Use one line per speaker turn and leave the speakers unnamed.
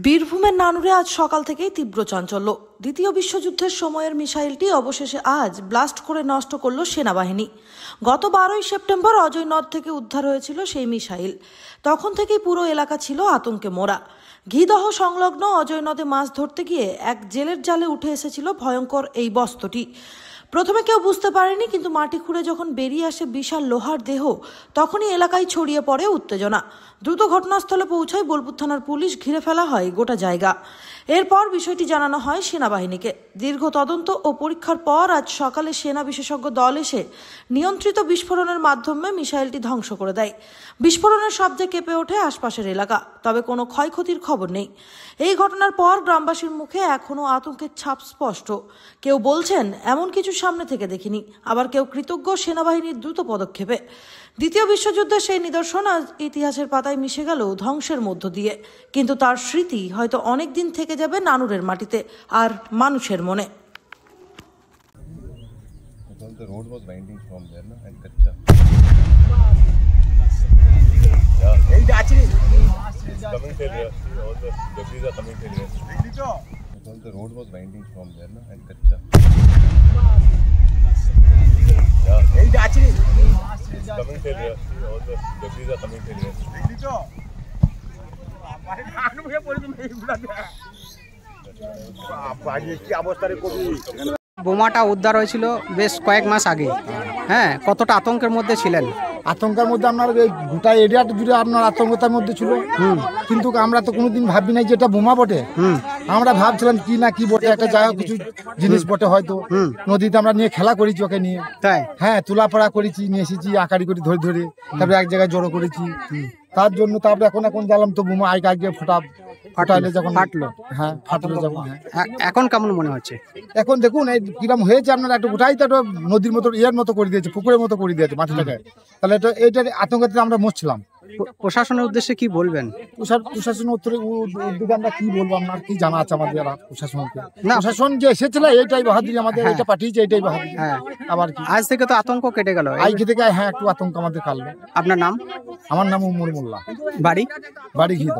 বীরভূমের নানুরে আজ সকাল থেকেই তীব্র চাঞ্চল্য। দ্বিতীয় বিশ্বযুদ্ধের সময়ের মিসাইলটি অবশেষে আজ ব্লাস্ট করে নষ্ট করল সেনাবাহিনী। গত 12ই সেপ্টেম্বর অজয় নদ থেকে উদ্ধার হয়েছিল সেই মিসাইল। তখন থেকেই পুরো এলাকা ছিল আতঙ্কে মোড়া। ঘিদহ সংলগ্ন অজয় নদে মাছ ধরতে গিয়ে এক জেলের জালে উঠে এসেছিল ভয়ঙ্কর এই বস্তুটি। প্রথমে কেউ বুঝতে পারেনি, কিন্তু মাটি খুঁড়ে যখন বেরিয়ে আসে বিশাল লোহার দেহ, তখনই এলাকায় ছড়িয়ে পড়ে উত্তেজনা। দ্রুত ঘটনাস্থলে পৌঁছায় বোলপুর থানার পুলিশ, ঘিরে ফেলা হয় গোটা জায়গা। এরপর বিষয়টি জানানো হয় সেনাবাহিনীকে। দীর্ঘ তদন্ত ও পরীক্ষার পর আজ সকালে সেনা বিশেষজ্ঞ দল এসে নিয়ন্ত্রিত বিস্ফোরণের মাধ্যমে মিসাইলটি ধ্বংস করে দেয়। বিস্ফোরণের শব্দে কেঁপে ওঠে আশপাশের এলাকা, তবে কোনো ক্ষয়ক্ষতির খবর নেই। এই ঘটনার পর গ্রামবাসীর মুখে এখনও আতঙ্কের ছাপ স্পষ্ট। কেউ বলছেন এমন কিছু সামনে থেকে দেখিনি, আবার কেউ কৃতজ্ঞ সেনাবাহিনীর দ্রুত পদক্ষেপে। দ্বিতীয় বিশ্বযুদ্ধের সেই নিদর্শন আজ ইতিহাসের পাতায় মিশে গেল ধ্বংসের মধ্য দিয়ে, কিন্তু তার স্মৃতি হয়তো অনেক দিন থেকে যাবে নানুরের মাটিতে আর মানুষের মনে।
The road was winding from there, no? And Kacha. It's coming till here. All the debris are coming till here.
বোমাটা উদ্ধার হয়েছিল বেশ কয়েক মাস আগে। হ্যাঁ, কতটা আতঙ্কের মধ্যে ছিলেন?
আতঙ্কের মধ্যে আপনার গোটা এরিয়াটা জুড়ে আপনার আতঙ্কতার মধ্যে ছিল। কিন্তু আমরা তো কোনোদিন ভাবি নাই যে এটা বোমা বটে। আমরা ভাবছিলাম কি না কি বটে, একটা যাই হোক কিছু জিনিস বটে হয়তো। নদীতে আমরা নিয়ে খেলা করেছি ওকে নিয়ে,
তাই
হ্যাঁ তোলাপড়া করেছি, নিয়ে এসেছি আকারি করে ধরে ধরে, তারপরে এক জায়গায় জড়ো করেছি। তার জন্য তারপরে এখন জানলাম তো বোমা আগে ফাটাইলে যখন ফাটলো, হ্যাঁ ফাটলো যখন।
এখন কেমন মনে হচ্ছে?
এখন দেখুন এই কিরম হয়েছে, আপনার একটা গোটাই তো একটা নদীর মতো ইয়ের মতো করে দিয়েছে, পুকুরের মতো করে দিয়েছে মাটিটাকে। তাহলে এটা এইটার আতঙ্কে আমরা মরছিলাম।
প্রশাসনের উদ্দেশ্যে কি বলবেন?
প্রশাসনের উদ্যোগে আমরা কি বলবো, আপনার কি জানা আছে আমাদের প্রশাসনকে? প্রশাসন যে এসেছিল এইটাই বাহাদুরি, আমাদের এটা পাঠিয়েছে এইটাই বাহাদুরি।
হ্যাঁ,
আবার কি
আজ থেকে তো আতঙ্ক কেটে গেল।
আজকে থেকে হ্যাঁ একটু আতঙ্ক আমাদের কাটলো।
আপনার নাম?
আমার নাম উমর মোল্লা,
বাড়ি
ঘিদহ।